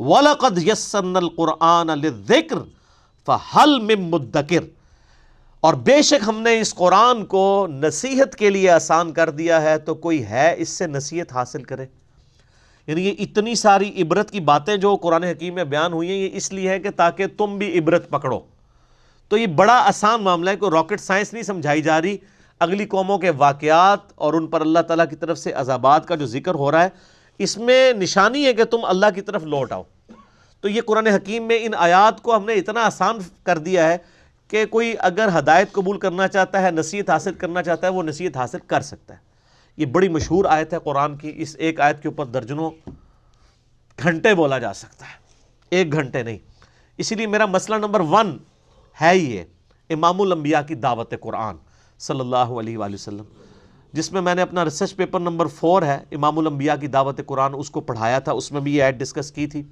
وَلَقَدْ يَسَّرْنَا الْقُرْآنَ لِلذِّكْرِ فَهَلْ مِن مُدَّكِرٍ، اور بے شک ہم نے اس قرآن کو نصیحت کے لیے آسان کر دیا ہے، تو کوئی ہے اس سے نصیحت حاصل کرے۔ یعنی یہ اتنی ساری عبرت کی باتیں جو قرآن حکیم میں بیان ہوئی ہیں، یہ اس لیے ہے کہ تاکہ تم بھی عبرت پکڑو۔ تو یہ بڑا آسان معاملہ ہے، کوئی راکٹ سائنس نہیں سمجھائی جا رہی۔ اگلی قوموں کے واقعات اور ان پر اللہ تعالیٰ کی طرف سے عذابات کا جو ذکر ہو رہا ہے، اس میں نشانی ہے کہ تم اللہ کی طرف لوٹ آؤ۔ تو یہ قرآن حکیم میں ان آیات کو ہم نے اتنا آسان کر دیا ہے کہ کوئی اگر ہدایت قبول کرنا چاہتا ہے، نصیحت حاصل کرنا چاہتا ہے، وہ نصیحت حاصل کر سکتا ہے۔ یہ بڑی مشہور آیت ہے قرآن کی، اس ایک آیت کے اوپر درجنوں گھنٹے بولا جا سکتا ہے، ایک گھنٹے نہیں۔ اسی لیے میرا مسئلہ نمبر 1 ہے یہ امام الانبیاء کی دعوت قرآن صلی اللہ علیہ وآلہ وسلم، جس میں میں نے اپنا ریسرچ پیپر نمبر 4 ہے امام الانبیاء کی دعوت قرآن، اس کو پڑھایا تھا، اس میں بھی یہ آیت ڈسکس کی تھی۔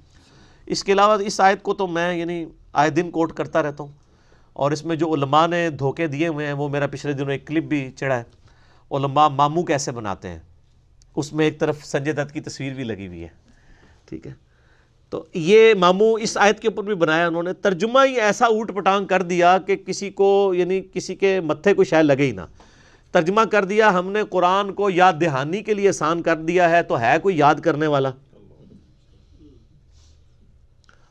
اس کے علاوہ اس آیت کو تو میں آئے دن کوٹ کرتا رہتا ہوں، اور اس میں جو علماء نے دھوکے دیے ہوئے ہیں وہ میرا پچھلے دنوں ایک کلپ بھی چڑھا ہے، علماء ماموں کیسے بناتے ہیں، اس میں ایک طرف سنجے دت کی تصویر بھی لگی ہوئی ہے، ٹھیک ہے۔ تو یہ ماموں اس آیت کے اوپر بھی بنایا انہوں نے، ترجمہ ہی ایسا اوٹ پٹانگ کر دیا کہ کسی کو کسی کے متھے کو شاید لگے ہی نہ۔ ترجمہ کر دیا ہم نے قرآن کو یاد دہانی کے لیے آسان کر دیا ہے، تو ہے کوئی یاد کرنے والا؟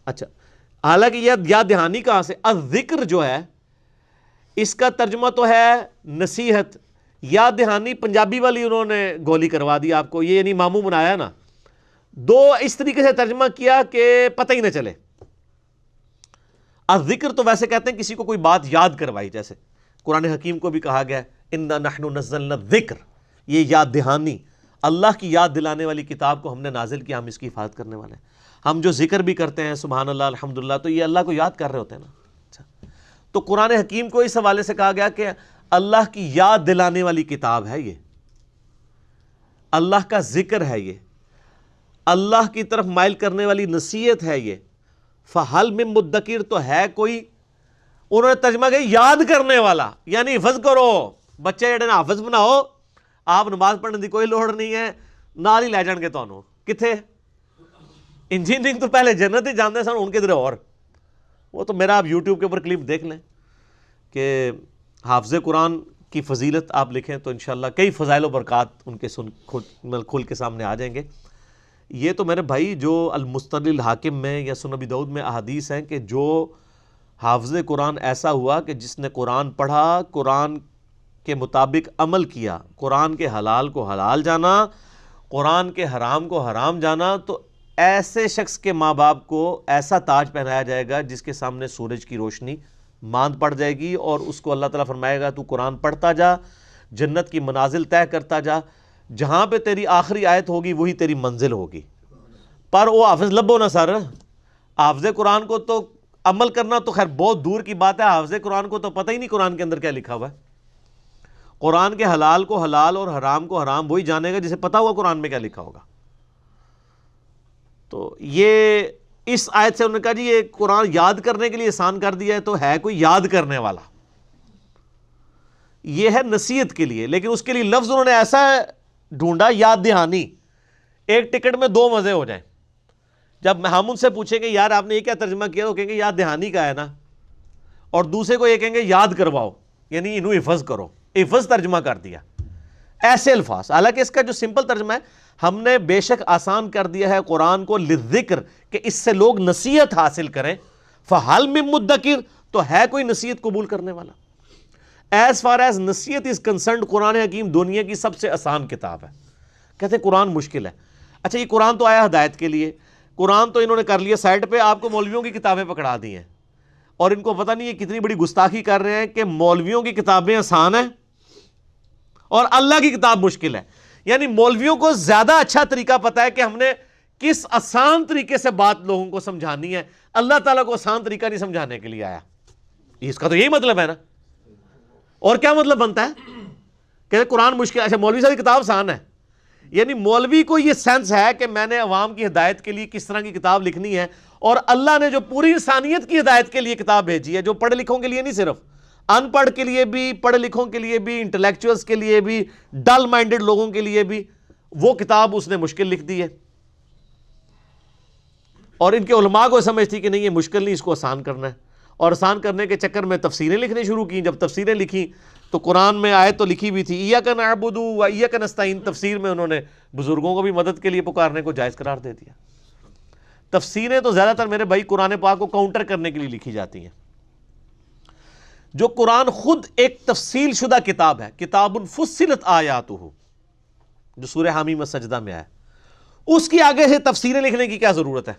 اچھا، حالانکہ یہ یاد دہانی کہاں سے؟ الذکر جو ہے اس کا ترجمہ تو ہے نصیحت، یاد دہانی پنجابی والی انہوں نے گولی کروا دی آپ کو، یہ ماموں بنایا نا، دو اس طریقے سے ترجمہ کیا کہ پتہ ہی نہ چلے۔ الذکر تو ویسے کہتے ہیں کسی کو کوئی بات یاد کروائی، جیسے قرآن حکیم کو بھی کہا گیا ہے اِنَّا نَحْنُ نَزَّلْنَا الذِّکْرَ، یہ یاد دہانی، اللہ کی یاد دلانے والی کتاب کو ہم نے نازل کیا، ہم اس کی حفاظت کرنے والے ہیں۔ ہم جو ذکر بھی کرتے ہیں سبحان اللہ الحمدللہ، تو یہ اللہ کو یاد کر رہے ہوتے ہیں نا۔ اچھا، تو قرآن حکیم کو اس حوالے سے کہا گیا کہ اللہ کی یاد دلانے والی کتاب ہے، یہ اللہ کا ذکر ہے، یہ اللہ کی طرف مائل کرنے والی نصیحت ہے، یہ فَهَلْ مِن مُدَّكِرٍ، تو ہے کوئی، انہوں نے ترجمہ کیا یاد کرنے والا، یعنی حفظ کرو، بچے جڑے نا حافظ بناؤ، آپ نماز پڑھنے دی کوئی لوڑ نہیں ہے، نال ہی لے جان گے تانوں کتھے، انجینئرنگ تو پہلے جنت ہی جاندے سن، ان کے ادھر اور وہ تو میرا آپ یوٹیوب کے اوپر کلپ دیکھ لیں کہ حافظ قرآن کی فضیلت آپ لکھیں تو انشاءاللہ کئی فضائل و برکات ان کے کھل کے سامنے آ جائیں گے۔ یہ تو میرے بھائی جو المستدرک الحاکم میں یا سنن ابی داؤد میں احادیث ہیں کہ جو حافظ قرآن ایسا ہوا کہ جس نے قرآن پڑھا، قرآن کے مطابق عمل کیا، قرآن کے حلال کو حلال جانا، قرآن کے حرام کو حرام جانا، تو ایسے شخص کے ماں باپ کو ایسا تاج پہنایا جائے گا جس کے سامنے سورج کی روشنی ماند پڑ جائے گی، اور اس کو اللہ تعالیٰ فرمائے گا تو قرآن پڑھتا جا، جنت کی منازل طے کرتا جا، جہاں پہ تیری آخری آیت ہوگی وہی تیری منزل ہوگی۔ پر وہ حافظ لبو نا سر، حافظ قرآن کو تو عمل کرنا تو خیر بہت دور کی بات ہے، حافظ قرآن کو تو پتہ ہی نہیں قرآن کے اندر کیا لکھا ہوا ہے۔ قرآن کے حلال کو حلال اور حرام کو حرام وہی جانے گا جسے پتہ ہوا قرآن میں کیا لکھا ہوگا۔ تو یہ اس آیت سے انہوں نے کہا جی یہ قرآن یاد کرنے کے لیے آسان کر دیا ہے، تو ہے کوئی یاد کرنے والا؟ یہ ہے نصیحت کے لیے، لیکن اس کے لیے لفظ انہوں نے ایسا ڈھونڈا یاد دہانی، ایک ٹکٹ میں 2 مزے ہو جائیں۔ جب ہم ان سے پوچھیں گے یار آپ نے یہ کیا ترجمہ کیا، تو کہیں گے یاد دہانی کا ہے نا، اور دوسرے کو یہ کہیں گے یاد کرواؤ، یعنی انہوں حفظ کرو، حفظ ترجمہ کر دیا، ایسے الفاظ۔ حالانکہ اس کا جو سمپل ترجمہ ہے، ہم نے بے شک آسان کر دیا ہے قرآن کو للذکر، کہ اس سے لوگ نصیحت حاصل کریں، فَهَلْ مِن مُدَّكِرٍ، تو ہے کوئی نصیحت قبول کرنے والا؟ ایز فار ایز نصیحت از کنسرنڈ، قرآن حکیم دنیا کی سب سے آسان کتاب ہے۔ کہتے ہیں قرآن مشکل ہے۔ اچھا یہ قرآن تو آیا ہدایت کے لیے، قرآن تو انہوں نے کر لیا سائڈ پہ، آپ کو مولویوں کی کتابیں پکڑا دی ہیں، اور ان کو پتہ نہیں ہے کتنی بڑی گستاخی کر رہے ہیں کہ مولویوں کی کتابیں آسان ہیں اور اللہ کی کتاب مشکل ہے۔ یعنی مولویوں کو زیادہ اچھا طریقہ پتہ ہے کہ ہم نے کس آسان طریقے سے بات لوگوں کو سمجھانی ہے، اللہ تعالیٰ کو آسان طریقہ نہیں سمجھانے کے لیے آیا۔ اس کا تو یہی مطلب ہے نا، اور کیا مطلب بنتا ہے کہ قرآن مشکل؟ اچھا مولوی صاحب کی کتاب آسان ہے، یعنی مولوی کو یہ سینس ہے کہ میں نے عوام کی ہدایت کے لیے کس طرح کی کتاب لکھنی ہے، اور اللہ نے جو پوری انسانیت کی ہدایت کے لیے کتاب بھیجی ہے، جو پڑھے لکھوں کے لیے نہیں، صرف ان پڑھ کے لیے بھی، پڑھے لکھوں کے لیے بھی، انٹلیکچوئلس کے لیے بھی، ڈل مائنڈڈ لوگوں کے لیے بھی، وہ کتاب اس نے مشکل لکھ دی ہے۔ اور ان کے علماء کو سمجھ تھی کہ نہیں یہ مشکل نہیں، اس کو آسان کرنا ہے، اور آسان کرنے کے چکر میں تفسیریں لکھنے شروع کی۔ جب تفسیریں لکھی تو قرآن میں آیت تو لکھی بھی تھی ایاک نعبد و ایاک نستعین، تفسیر میں انہوں نے بزرگوں کو بھی مدد کے لیے پکارنے کو جائز قرار دے دیا۔ تفسیریں تو زیادہ تر میرے بھائی قرآن پاک کو کاؤنٹر کرنے کے لیے لکھی جاتی ہیں۔ جو قرآن خود ایک تفصیل شدہ کتاب ہے، کتاب فصلت آیاتہ، جو سورہ حامیم السجدہ میں آیا، اس کی آگے سے تفسیریں لکھنے کی کیا ضرورت ہے؟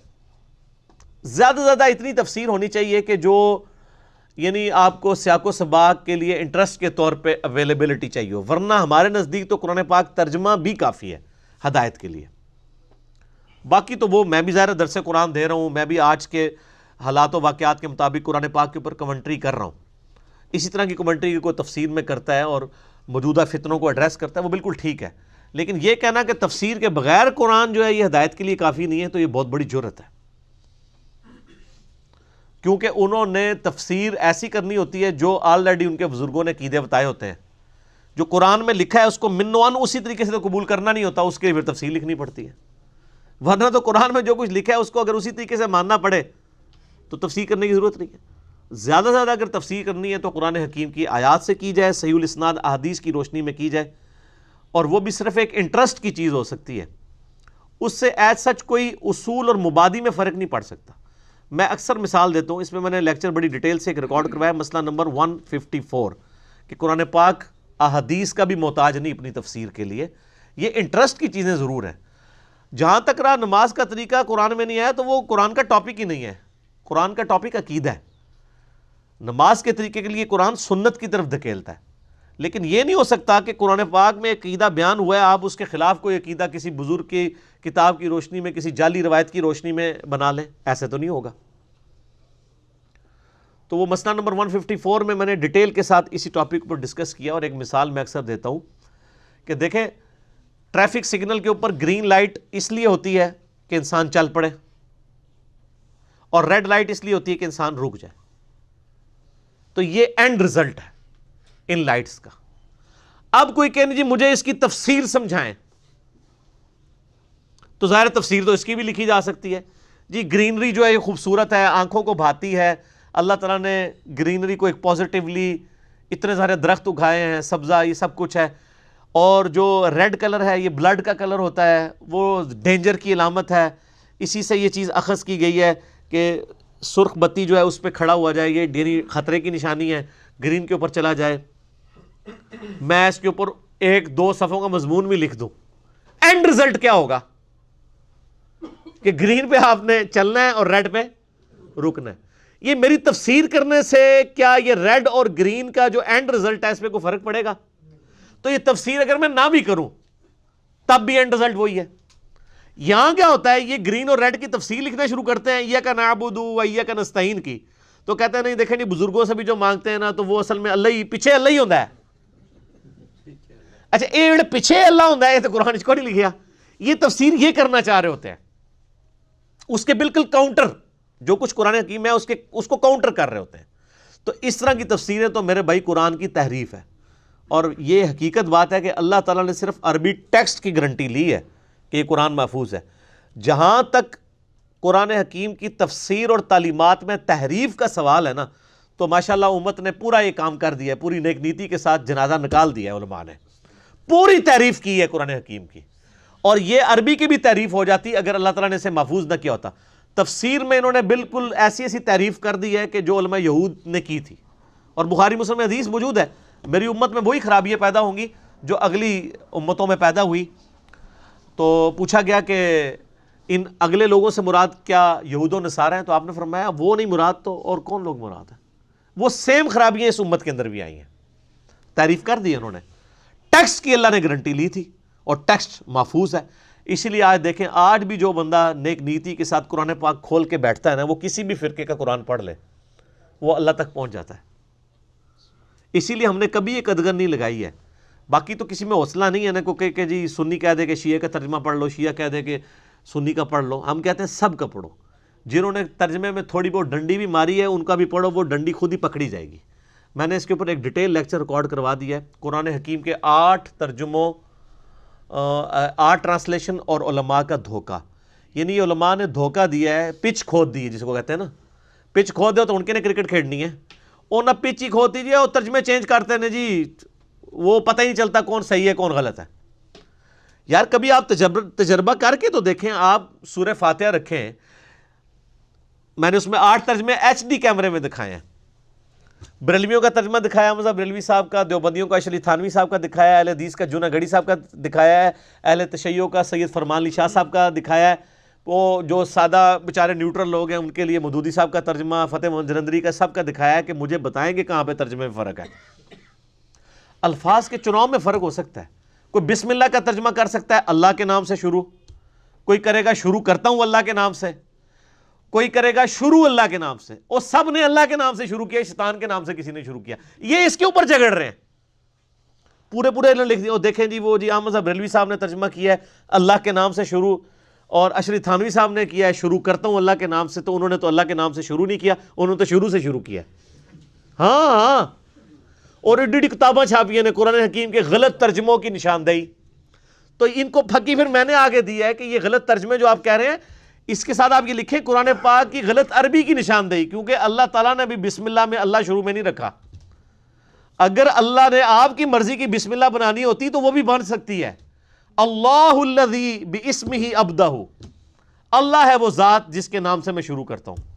زیادہ سے زیادہ اتنی تفسیر ہونی چاہیے کہ جو یعنی آپ کو سیاق و سباق کے لیے انٹرسٹ کے طور پہ اویلیبلٹی چاہیے ہو، ورنہ ہمارے نزدیک تو قرآن پاک ترجمہ بھی کافی ہے ہدایت کے لیے۔ باقی تو وہ میں بھی ظاہر درس قرآن دے رہا ہوں، میں بھی آج کے حالات و واقعات کے مطابق قرآن پاک کے اوپر کمنٹری کر رہا ہوں۔ اسی طرح کی کمنٹری کوئی تفسیر میں کرتا ہے اور موجودہ فتنوں کو ایڈریس کرتا ہے، وہ بالکل ٹھیک ہے، لیکن یہ کہنا کہ تفسیر کے بغیر قرآن جو ہے یہ ہدایت کے لیے کافی نہیں ہے، تو یہ بہت بڑی جرأت ہے، کیونکہ انہوں نے تفسیر ایسی کرنی ہوتی ہے جو آلریڈی ان کے بزرگوں نے عقیدے بتائے ہوتے ہیں۔ جو قرآن میں لکھا ہے اس کو من و عن اسی طریقے سے تو قبول کرنا نہیں ہوتا، اس کے لیے پھر تفسیر لکھنی پڑتی ہے، ورنہ تو قرآن میں جو کچھ لکھا ہے اس کو اگر اسی طریقے سے ماننا پڑے تو تفسیر کرنے کی ضرورت نہیں ہے۔ زیادہ سے زیادہ اگر تفسیر کرنی ہے تو قرآن حکیم کی آیات سے کی جائے، صحیح الاسناد احادیث کی روشنی میں کی جائے، اور وہ بھی صرف ایک انٹرسٹ کی چیز ہو سکتی ہے، اس سے ایز سچ کوئی اصول اور مبادی میں فرق نہیں پڑ سکتا۔ میں اکثر مثال دیتا ہوں، اس میں نے لیکچر بڑی ڈیٹیل سے ایک ریکارڈ کروایا، مسئلہ نمبر 154، کہ قرآن پاک احادیث کا بھی محتاج نہیں اپنی تفسیر کے لیے، یہ انٹرسٹ کی چیزیں ضرور ہیں۔ جہاں تک رہا نماز کا طریقہ قرآن میں نہیں آیا تو وہ قرآن کا ٹاپک ہی نہیں ہے، قرآن کا ٹاپک عقیدہ ہے۔ نماز کے طریقے کے لیے قرآن سنت کی طرف دھکیلتا ہے، لیکن یہ نہیں ہو سکتا کہ قرآن پاک میں عقیدہ بیان ہوا ہے، آپ اس کے خلاف کوئی عقیدہ کسی بزرگ کی کتاب کی روشنی میں، کسی جعلی روایت کی روشنی میں بنا لیں، ایسے تو نہیں ہوگا۔ تو وہ مسئلہ نمبر 154 میں نے ڈیٹیل کے ساتھ اسی ٹاپک پر ڈسکس کیا، اور ایک مثال میں اکثر دیتا ہوں کہ دیکھیں ٹریفک سگنل کے اوپر گرین لائٹ اس لیے ہوتی ہے کہ انسان چل پڑے، اور ریڈ لائٹ اس لیے ہوتی ہے کہ انسان رک جائے، تو یہ اینڈ رزلٹ ہے ان لائٹس کا۔ اب کوئی کہنے جی مجھے اس کی تفسیر سمجھائیں، تو ظاہر تفسیر تو اس کی بھی لکھی جا سکتی ہے، جی گرینری جو ہے یہ خوبصورت ہے، آنکھوں کو بھاتی ہے، اللہ تعالیٰ نے گرینری کو ایک پازیٹیولی اتنے سارے درخت اگائے ہیں، سبزہ، یہ سب کچھ ہے، اور جو ریڈ کلر ہے یہ بلڈ کا کلر ہوتا ہے، وہ ڈینجر کی علامت ہے، اسی سے یہ چیز اخذ کی گئی ہے کہ سرخ بتی جو ہے اس پہ کھڑا ہوا جائے، یہ خطرے کی نشانی ہے، گرین کے اوپر چلا جائے۔ میں اس کے اوپر 1-2 صفحوں کا مضمون بھی لکھ دوں، اینڈ رزلٹ کیا ہوگا کہ گرین پہ آپ نے چلنا ہے اور ریڈ پہ رکنا ہے۔ یہ میری تفسیر کرنے سے کیا یہ ریڈ اور گرین کا جو اینڈ رزلٹ ہے اس پہ کوئی فرق پڑے گا؟ تو یہ تفسیر اگر میں نہ بھی کروں تب بھی اینڈ رزلٹ وہی ہے۔ یہاں کیا ہوتا ہے، یہ گرین اور ریڈ کی تفسیر لکھنا شروع کرتے ہیں ایاک نعبد و ایاک نستعین کی، تو کہتے ہیں نہیں دیکھیں نہیں بزرگوں سے بھی جو مانگتے ہیں نا تو وہ اصل میں اللہ ہی پیچھے اللہ ہی ہوتا ہے۔ اچھا یہ پیچھے اللہ ہوتا ہے، یہ تو قرآن کو نہیں لکھیا، یہ تفسیر یہ کرنا چاہ رہے ہوتے ہیں، اس کے بالکل کاؤنٹر جو کچھ قرآن حکیم ہے اس کو کاؤنٹر کر رہے ہوتے ہیں۔ تو اس طرح کی تفسیریں تو میرے بھائی قرآن کی تحریف ہے، اور یہ حقیقت بات ہے کہ اللہ تعالیٰ نے صرف عربی ٹیکسٹ کی گارنٹی لی ہے کہ یہ قرآن محفوظ ہے۔ جہاں تک قرآن حکیم کی تفسیر اور تعلیمات میں تحریف کا سوال ہے نا، تو ماشاءاللہ امت نے پورا یہ کام کر دیا ہے، پوری نیک نیتی کے ساتھ جنازہ نکال دیا ہے، علماء نے پوری تعریف کی ہے قرآن حکیم کی، اور یہ عربی کی بھی تعریف ہو جاتی اگر اللہ تعالیٰ نے اسے محفوظ نہ کیا ہوتا۔ تفسیر میں انہوں نے بالکل ایسی ایسی تعریف کر دی ہے کہ جو علماء یہود نے کی تھی، اور بخاری مسلم میں حدیث موجود ہے، میری امت میں وہی خرابیاں پیدا ہوں گی جو اگلی امتوں میں پیدا ہوئی۔ تو پوچھا گیا کہ ان اگلے لوگوں سے مراد کیا یہود و نصارہ ہیں؟ تو آپ نے فرمایا وہ نہیں مراد تو اور کون لوگ مراد ہیں؟ وہ سیم خرابیاں اس امت کے اندر بھی آئی ہیں، تعریف کر دی انہوں نے، ٹیکسٹ کی اللہ نے گارنٹی لی تھی اور ٹیکسٹ محفوظ ہے۔ اسی لیے آج دیکھیں، آج بھی جو بندہ نیک نیتی کے ساتھ قرآن پاک کھول کے بیٹھتا ہے نا، وہ کسی بھی فرقے کا قرآن پڑھ لے وہ اللہ تک پہنچ جاتا ہے۔ اسی لیے ہم نے کبھی یہ قدغن نہیں لگائی ہے۔ باقی تو کسی میں حوصلہ نہیں ہے نا کہ جی سنی کہہ دے کہ شیعہ کا ترجمہ پڑھ لو، شیعہ کہہ دے کہ سنی کا پڑھ لو۔ ہم کہتے ہیں سب کا پڑھو، جنہوں نے ترجمے میں تھوڑی بہت ڈنڈی بھی ماری ہے ان کا بھی پڑھو، وہ ڈنڈی خود ہی پکڑی جائے گی۔ میں نے اس کے اوپر ایک ڈیٹیل لیکچر ریکارڈ کروا دیا ہے، قرآن حکیم کے 8 ترجموں، 8 ٹرانسلیشن اور علماء کا دھوکہ۔ یعنی یہ علماء نے دھوکہ دیا ہے، پچ کھود دی ہے جس کو کہتے ہیں نا، پچ کھود دو تو ان کے نے کرکٹ کھیلنی ہے، اور نہ پچ ہی کھود دیجیے اور ترجمے چینج کرتے ہیں جی، وہ پتہ ہی نہیں چلتا کون صحیح ہے کون غلط ہے۔ یار کبھی آپ تجربہ کر کے تو دیکھیں، آپ سورہ فاتحہ رکھیں، میں نے اس میں 8 ترجمے HD کیمرے میں دکھائے ہیں، بریلویوں کا ترجمہ دکھایا مذہب بریلوی صاحب کا، دیوبندیوں کا اشرف تھانوی صاحب کا دکھایا ہے، اہل حدیث کا جونہ گڑھی صاحب کا دکھایا ہے، اہل تشیع کا سید فرمان علی شاہ صاحب کا دکھایا ہے، وہ جو سادہ بیچارے نیوٹرل لوگ ہیں ان کے لیے مودودی صاحب کا ترجمہ، فتح محمد جلندری کا سب کا دکھایا ہے کہ مجھے بتائیں کہ کہاں پہ ترجمے میں فرق ہے۔ الفاظ کے چناؤ میں فرق ہو سکتا ہے، کوئی بسم اللہ کا ترجمہ کر سکتا ہے اللہ کے نام سے شروع، کوئی کرے گا شروع کرتا ہوں اللہ کے نام سے، کوئی کرے گا شروع اللہ کے نام سے، اور سب نے اللہ کے نام سے شروع کیا، شیطان کے نام سے کسی نے شروع کیا، یہ اس کے اوپر جھگڑ رہے ہیں، پورے لکھ دیا۔ دیکھیں جی وہ جی احمد صاحب بریلوی صاحب نے ترجمہ کیا ہے اللہ کے نام سے شروع، اور اشرف تھانوی صاحب نے کیا ہے شروع کرتا ہوں اللہ کے نام سے، تو انہوں نے تو اللہ کے نام سے شروع نہیں کیا، انہوں نے تو شروع سے شروع کیا۔ ہاں، اور ایڈی کتابیں چھاپی ہیں قرآن حکیم کے غلط ترجموں کی نشاندہی، تو ان کو پھکی پھر میں نے آگے دیا ہے کہ یہ غلط ترجمے جو آپ کہہ رہے ہیں، اس کے ساتھ آپ یہ لکھیں قرآن پاک کی غلط عربی کی نشاندہی، کیونکہ اللہ تعالیٰ نے بھی بسم اللہ میں اللہ شروع میں نہیں رکھا۔ اگر اللہ نے آپ کی مرضی کی بسم اللہ بنانی ہوتی تو وہ بھی بن سکتی ہے۔ اللہ الذی باسمہ ابدہ، اللہ ہے وہ ذات جس کے نام سے میں شروع کرتا ہوں۔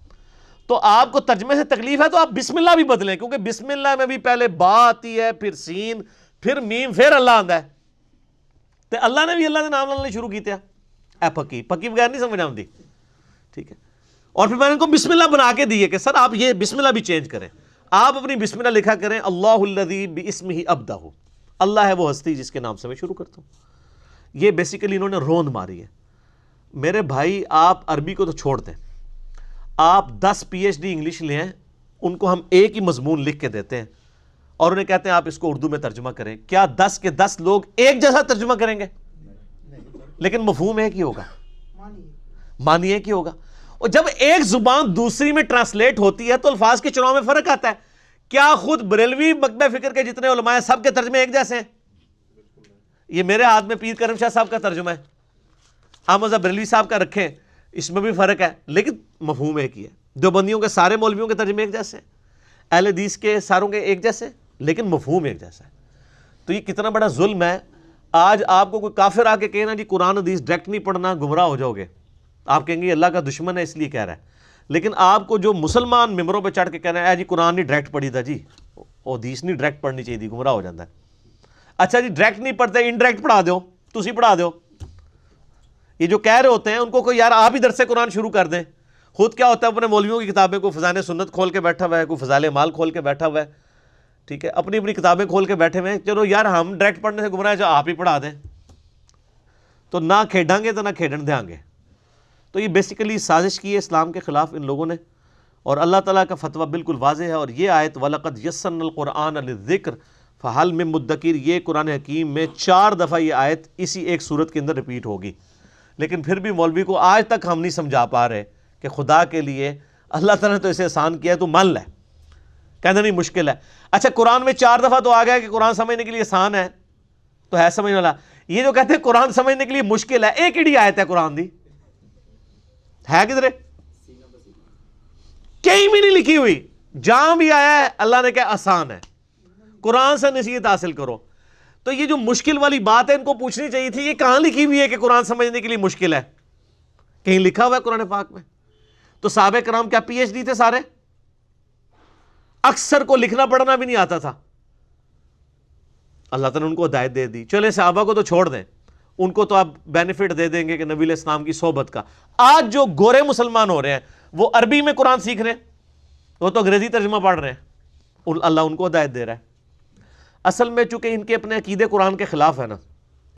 تو آپ کو ترجمے سے تکلیف ہے تو آپ بسم اللہ بھی بدلیں، کیونکہ بسم اللہ میں بھی پہلے با آتی ہے، پھر سین، پھر میم، پھر اللہ آتا ہے، تو اللہ نے بھی اللہ کے نام لینا شروع کیتے اے پکی بغیر نہیں سمجھ آتی، ٹھیک ہے۔ اور پھر میں نے ان کو بسم اللہ بنا کے دیے کہ سر آپ یہ بسم اللہ بھی چینج کریں، آپ اپنی بسم اللہ لکھا کریں اللہ الذی باسمہ ابدہ، اللہ ہے وہ ہستی جس کے نام سے میں شروع کرتا ہوں۔ یہ بیسیکلی انہوں نے روند ماری ہے۔ میرے بھائی آپ عربی کو تو چھوڑ دیں، آپ 10 PhD انگلش لیں، ان کو ہم ایک ہی مضمون لکھ کے دیتے ہیں اور انہیں کہتے ہیں آپ اس کو اردو میں ترجمہ کریں، کیا 10 کے 10 لوگ ایک جیسا ترجمہ کریں گے؟ لیکن مفہوم ایک ہی ہوگا، معنی ایک ہی ہوگا۔ اور جب ایک زبان دوسری میں ٹرانسلیٹ ہوتی ہے تو الفاظ کے چناؤ میں فرق آتا ہے۔ کیا خود بریلوی مکتبہ فکر کے جتنے علماء ہیں سب کے ترجمے ایک جیسے ہیں؟ یہ میرے ہاتھ میں پیر کرم شاہ صاحب کا ترجمہ ہے، احمد صاحب بریلوی صاحب کا رکھیں، اس میں بھی فرق ہے لیکن مفہوم ایک ہی ہے۔ دیوبندیوں کے سارے مولویوں کے ترجمے ایک جیسے ہیں، اہل حدیث کے ساروں کے ایک جیسے، لیکن مفہوم ایک جیسا ہے۔ تو یہ کتنا بڑا ظلم ہے۔ آج آپ کو کوئی کافر آ کے کہنا جی قرآن حدیث ڈائریکٹ نہیں پڑھنا گمراہ ہو جاؤ گے، آپ کہیں گے یہ اللہ کا دشمن ہے اس لیے کہہ رہا ہے۔ لیکن آپ کو جو مسلمان ممبروں پہ چڑھ کے کہنا ہے جی قرآن نہیں ڈائریکٹ پڑھی تھا جی، حدیث نہیں ڈائریکٹ پڑھنی چاہیے تھی، گمراہ ہو جاتا ہے۔ اچھا جی ڈائریکٹ نہیں پڑھتے، انڈائریکٹ پڑھا دو، تسی پڑھا دو۔ یہ جو کہہ رہے ہوتے ہیں ان کو کوئی یار آپ ہی درس قرآن شروع کر دیں۔ خود کیا ہوتا ہے اپنے مولویوں کی کتابیں، کوئی فضائل سنت کھول کے بیٹھا ہوا ہے، کوئی فضائل اعمال کھول کے بیٹھا ہوا ہے، ٹھیک ہے، اپنی اپنی کتابیں کھول کے بیٹھے ہوئے ہیں، چلو یار ہم ڈائریکٹ پڑھنے سے گمراہ ہیں، آپ ہی پڑھا دیں، تو نہ کھیڈاں گے تو نہ کھیڈن دیں گے۔ تو یہ بیسیکلی سازش کی ہے اسلام کے خلاف ان لوگوں نے، اور اللہ تعالیٰ کا فتویٰ بالکل واضح ہے۔ اور یہ آیت وَلَقَدْ يَسَّرْنَا الْقُرْآنَ لِلذِّكْرِ فَهَلْ مِن مُدَّكِرٍ، یہ قرآن حکیم میں 4 دفعہ یہ آیت اسی ایک صورت کے اندر ریپیٹ ہوگی، لیکن پھر بھی مولوی کو آج تک ہم نہیں سمجھا پا رہے کہ خدا کے لیے اللہ تعالیٰ نے تو اسے آسان کیا ہے، تو مان لے، کہنا نہیں مشکل ہے۔ اچھا قرآن میں 4 دفعہ تو آ گیا کہ قرآن سمجھنے کے لیے آسان ہے، تو ہے سمجھنے والا۔ یہ جو کہتے ہیں قرآن سمجھنے کے لیے مشکل ہے، ایک ہی آیت ہے قرآن دی، ہے کدھر؟ کہیں بھی نہیں لکھی ہوئی، جہاں بھی آیا ہے اللہ نے کہا آسان ہے، قرآن سے نصیحت حاصل کرو۔ تو یہ جو مشکل والی بات ہے ان کو پوچھنی چاہیے تھی، یہ کہاں لکھی ہوئی ہے کہ قرآن سمجھنے کے لیے مشکل ہے؟ کہیں لکھا ہوا ہے قرآن پاک میں؟ تو صحابہ کرام کیا PhD تھے سارے؟ اکثر کو لکھنا پڑھنا بھی نہیں آتا تھا، اللہ تعالیٰ نے ان کو ہدایت دے دی۔ چلے صحابہ کو تو چھوڑ دیں، ان کو تو آپ بینیفٹ دے دیں گے کہ نبی علیہ السلام کی صحبت کا۔ آج جو گورے مسلمان ہو رہے ہیں وہ عربی میں قرآن سیکھ رہے ہیں، وہ تو انگریزی ترجمہ پڑھ رہے ہیں، اللہ ان کو ہدایت دے رہا ہے۔ اصل میں چونکہ ان کے اپنے عقیدے قرآن کے خلاف ہے نا،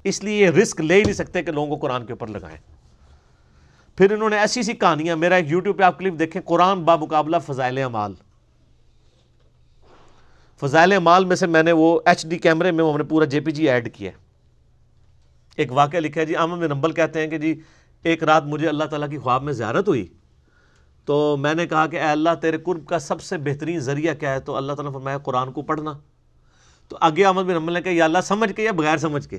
اس لیے یہ رسک لے ہی نہیں سکتے کہ لوگوں کو قرآن کے اوپر لگائیں۔ پھر انہوں نے ایسی کہانیاں، میرا ایک یوٹیوب پہ آپ کلپ دیکھیں، قرآن بامقابلہ فضائل اعمال۔ فضائل اعمال میں سے میں نے وہ HD کیمرے میں ہم نے پورا JPG ایڈ کیا ہے۔ ایک واقعہ لکھا ہے جی، احمد بن حنبل کہتے ہیں کہ جی ایک رات مجھے اللہ تعالیٰ کی خواب میں زیارت ہوئی، تو میں نے کہا کہ اے اللہ تیرے قرب کا سب سے بہترین ذریعہ کیا ہے؟ تو اللہ تعالیٰ نے فرمایا قرآن کو پڑھنا۔ تو آگے احمد بن حنبل نے کہا یا اللہ سمجھ کے یا بغیر سمجھ کے؟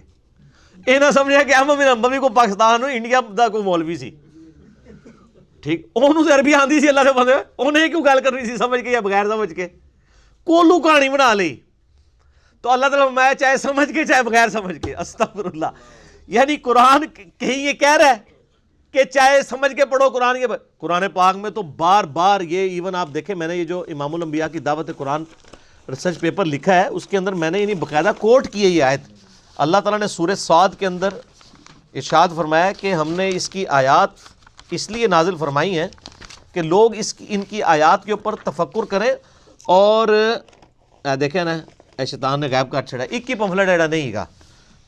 یہ نہ سمجھا کہ احمد بن حنبل کو پاکستان انڈیا دا کوئی مولوی سی، ٹھیک انہوں سے عربی آندی سی اللہ دے بندے انہیں کیوں گل کرنی سی سمجھ کے یا بغیر سمجھ کے کولو کہانی بنا لی تو اللہ تعالیٰ میں چاہے سمجھ کے چاہے بغیر سمجھ کے استغفر اللہ یعنی قرآن کہیں یہ کہہ رہا ہے کہ چاہے سمجھ کے پڑھو قرآن کے قرآن پاک میں تو بار بار یہ ایون آپ دیکھیں میں نے یہ جو امام الانبیاء کی دعوت قرآن ریسرچ پیپر لکھا ہے اس کے اندر میں نے یعنی باقاعدہ کوٹ کی ہے یہ آیت اللہ تعالیٰ نے سورہ صاد کے اندر ارشاد فرمایا کہ ہم نے اس کی آیات اس لیے نازل فرمائی ہیں کہ لوگ ان کی آیات کے اوپر تفکر کریں اور دیکھیں نا اے شیطان نے غائب کاٹ چھڑا ایک ہی پمفلٹ ایڈا نہیں گا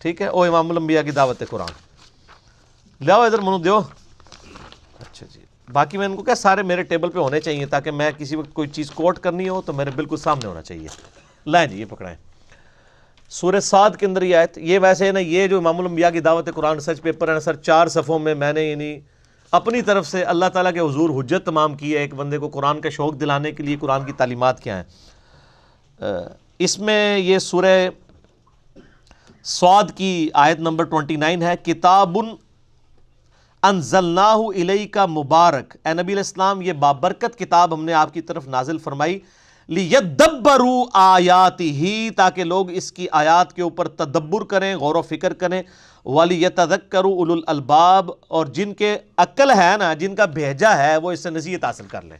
ٹھیک ہے او امام الانبیاء کی دعوت قرآن لاؤ ادھر منو دیو اچھا جی باقی میں ان کو کیا سارے میرے ٹیبل پہ ہونے چاہیے تاکہ میں کسی وقت کوئی چیز کوٹ کرنی ہو تو میرے بالکل سامنے ہونا چاہیے لائیں جی یہ پکڑائیں سورہ صاد کے اندر یہ آیت یہ ویسے ہے نا یہ جو امام الانبیاء کی دعوت قرآن ریسرچ پیپر ہے سر 4 صفحوں میں نے یعنی اپنی طرف سے اللہ تعالیٰ کے حضور حجت تمام کی ہے ایک بندے کو قرآن کا شوق دلانے کے لیے قرآن کی تعلیمات کیا ہیں اس میں یہ سورہ صاد کی آیت نمبر 29 ہے کتاب انزلناہ الیک مبارک اے نبی علیہ السلام یہ بابرکت کتاب ہم نے آپ کی طرف نازل فرمائی لیدبروا آیاتہ تاکہ لوگ اس کی آیات کے اوپر تدبر کریں غور و فکر کریں وَلِيَتَذَكَّرُوا أُولُو الْأَلْبَابِ اور جن کے عقل ہے نا جن کا بھیجا ہے وہ اس سے نصیحت حاصل کر لیں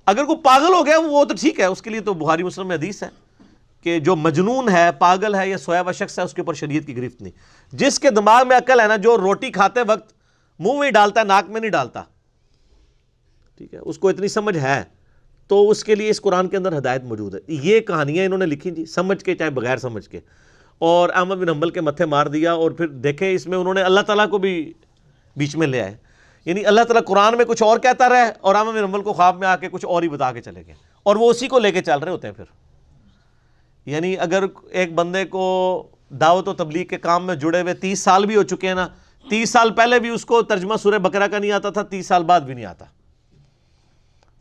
اگر کوئی پاگل ہو گیا وہ تو ٹھیک ہے اس کے لیے تو بخاری مسلم میں حدیث ہے کہ جو مجنون ہے پاگل ہے یا سویا ہوا شخص ہے اس کے اوپر شریعت کی گرفت نہیں جس کے دماغ میں عقل ہے نا جو روٹی کھاتے وقت منہ میں ڈالتا ہے ناک میں نہیں ڈالتا ٹھیک ہے اس کو اتنی سمجھ ہے تو اس کے لیے اس قرآن کے اندر ہدایت موجود ہے یہ کہانیاں انہوں نے لکھی جی سمجھ کے چاہے بغیر سمجھ کے اور احمد بن حنبل کے متھے مار دیا اور پھر دیکھیں اس میں انہوں نے اللہ تعالیٰ کو بھی بیچ میں لے آئے یعنی اللہ تعالیٰ قرآن میں کچھ اور کہتا رہے اور احمد بن حنبل کو خواب میں آ کے کچھ اور ہی بتا کے چلے گئے اور وہ اسی کو لے کے چل رہے ہوتے ہیں پھر یعنی اگر ایک بندے کو دعوت و تبلیغ کے کام میں جڑے ہوئے 30 سال بھی ہو چکے ہیں نا 30 سال پہلے بھی اس کو ترجمہ سورہ بقرہ کا نہیں آتا تھا 30 سال بعد بھی نہیں آتا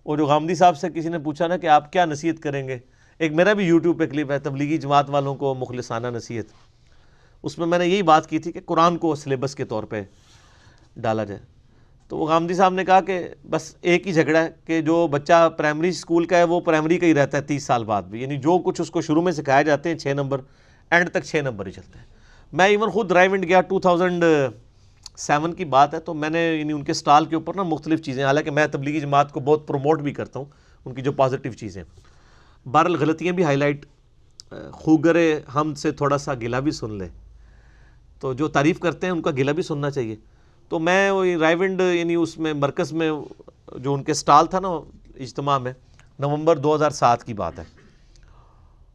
اور جو غامدی صاحب سے کسی نے پوچھا نا کہ آپ کیا نصیحت کریں گے ایک میرا بھی یوٹیوب پہ کلپ ہے تبلیغی جماعت والوں کو مخلصانہ نصیحت اس میں نے یہی بات کی تھی کہ قرآن کو سلیبس کے طور پہ ڈالا جائے تو وہ غامدی صاحب نے کہا کہ بس ایک ہی جھگڑا ہے کہ جو بچہ پرائمری اسکول کا ہے وہ پرائمری کا ہی رہتا ہے 30 سال بعد بھی یعنی جو کچھ اس کو شروع میں سکھائے جاتے ہیں 6 نمبر اینڈ تک 6 نمبر ہی چلتے ہیں میں ایون خود ڈرائیو انڈ گیا 2007 کی بات ہے تو میں نے یعنی ان کے سٹال کے اوپر نا مختلف چیزیں حالانکہ میں تبلیغی جماعت کو بہت پروموٹ بھی کرتا ہوں ان کی جو پازیٹیو چیزیں بہرحال غلطیاں بھی ہائی لائٹ خوگر ہم سے تھوڑا سا گلہ بھی سن لے تو جو تعریف کرتے ہیں ان کا گلہ بھی سننا چاہیے تو میں وہ رائیونڈ یعنی اس میں مرکز میں جو ان کے سٹال تھا نا اجتماع میں نومبر 2007 کی بات ہے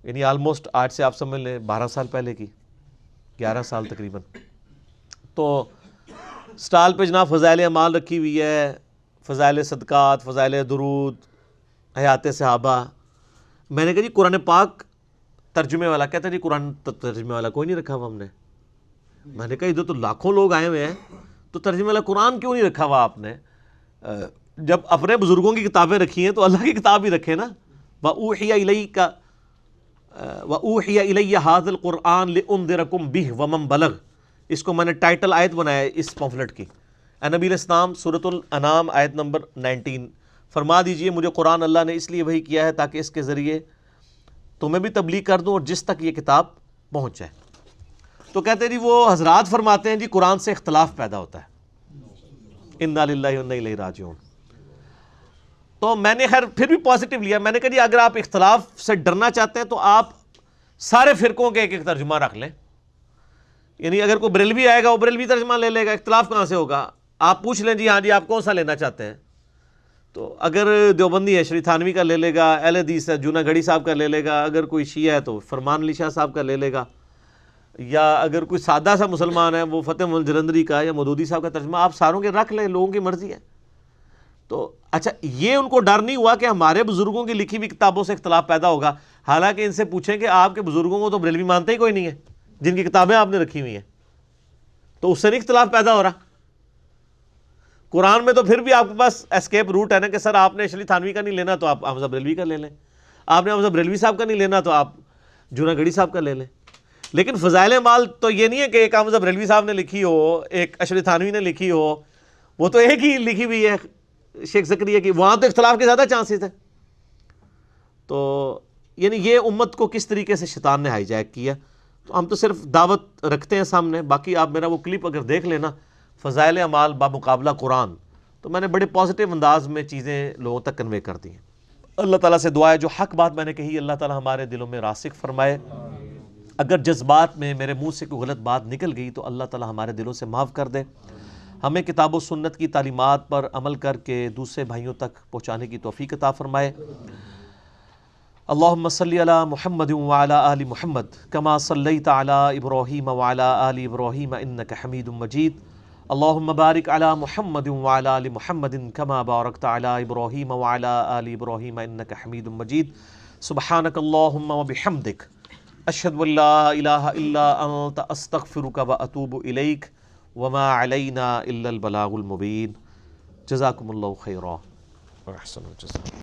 یعنی آلموسٹ آج سے آپ سمجھ لیں 12 سال پہلے کی 11 سال تقریباً تو سٹال پہ جناب فضائل اعمال رکھی ہوئی ہے فضائل صدقات فضائل درود حیات صحابہ میں نے کہا جی قرآن پاک ترجمے والا کہتا ہے جی قرآن ترجمے والا کوئی نہیں رکھا ہوا ہم نے میں نے کہا ادھر تو لاکھوں لوگ آئے ہوئے ہیں تو ترجمے والا قرآن کیوں نہیں رکھا ہوا آپ نے جب اپنے بزرگوں کی کتابیں رکھی ہیں تو اللہ کی کتاب ہی رکھے نا وَأُوحِيَ إِلَيْكَ وَأُوحِيَ إِلَيَّ هَذَا الْقُرْآنُ لِأُنذِرَكُم بِهِ وَمَن بَلَغَ اس کو میں نے ٹائٹل آیت بنایا ہے اس پمفلٹ کی اے نبی علیہ السلام سورۃ الانعام آیت نمبر 19 فرما دیجئے مجھے قرآن اللہ نے اس لیے وحی کیا ہے تاکہ اس کے ذریعے تمہیں بھی تبلیغ کر دوں اور جس تک یہ کتاب پہنچ جائے تو کہتے ہیں جی وہ حضرات فرماتے ہیں جی قرآن سے اختلاف پیدا ہوتا ہے انا للہ و انا الیہ راجعون تو میں نے خیر پھر بھی پازیٹیو لیا میں نے کہا جی اگر آپ اختلاف سے ڈرنا چاہتے ہیں تو آپ سارے فرقوں کے ایک ایک ترجمہ رکھ لیں یعنی اگر کوئی بریلوی آئے گا وہ بریلوی ترجمہ لے لے گا اختلاف کہاں سے ہوگا آپ پوچھ لیں جی ہاں جی آپ کون سا لینا چاہتے ہیں تو اگر دیوبندی ہے شری تھانوی کا لے لے گا اہل حدیث ہے جونا گڑھی صاحب کا لے لے گا اگر کوئی شیعہ ہے تو فرمان علی شاہ صاحب کا لے لے گا یا اگر کوئی سادہ سا مسلمان ہے وہ فتح محمد جلندری کا یا مودودی صاحب کا ترجمہ آپ ساروں کے رکھ لیں لوگوں کی مرضی ہے تو اچھا یہ ان کو ڈر نہیں ہوا کہ ہمارے بزرگوں کی لکھی ہوئی کتابوں سے اختلاف پیدا ہوگا حالانکہ ان سے پوچھیں کہ آپ کے بزرگوں کو تو بریلوی مانتے ہی کوئی نہیں ہے جن کی کتابیں آپ نے رکھی ہوئی ہیں تو اس سے نہیں اختلاف پیدا ہو رہا قرآن میں تو پھر بھی آپ کے پاس اسکیپ روٹ ہے نا کہ سر آپ نے شری تھانوی کا نہیں لینا تو آپ حمزہ بریلوی کا لے لیں آپ نے حمزہ بریلوی صاحب کا نہیں لینا تو آپ جونا گڑھی صاحب کا لے لیں لیکن فضائل اعمال تو یہ نہیں ہے کہ ایک حمزہ بریلوی صاحب نے لکھی ہو ایک اشری تھانوی نے لکھی ہو وہ تو ایک ہی لکھی ہوئی ہے شیخ زکریا کی، وہاں تو اختلاف کے زیادہ چانسز ہیں. تو یعنی یہ امت کو کس طریقے سے شیطان نے ہائی جیک کیا. تو ہم تو صرف دعوت رکھتے ہیں سامنے، باقی آپ میرا وہ کلپ اگر دیکھ لینا فضائل اعمال بمقابلہ قرآن، تو میں نے بڑے پازیٹیو انداز میں چیزیں لوگوں تک کنوے کر دی ہیں. اللہ تعالیٰ سے دعا ہے جو حق بات میں نے کہی اللہ تعالیٰ ہمارے دلوں میں راسخ فرمائے. اگر جذبات میں میرے منہ سے کوئی غلط بات نکل گئی تو اللہ تعالیٰ ہمارے دلوں سے معاف کر دے. ہمیں کتاب و سنت کی تعلیمات پر عمل کر کے دوسرے بھائیوں تک پہنچانے کی توفیق عطا فرمائے. اللہم صلی علی محمد وعلی آل محمد کما صلیت علی ابراہیم وعلی آل ابراہیم انک حمید مجید. اللہم بارک علی محمد وعلی آل محمد کما بارکت علی ابراہیم وعلی آل ابراہیم انک حمید مجید. سبحانک اللہم وبحمدک اشہد ان لا الہ الا انت استغفرک واتوب الیک وما علینا الا البلاغ المبین. جزاکم اللہ خیرا.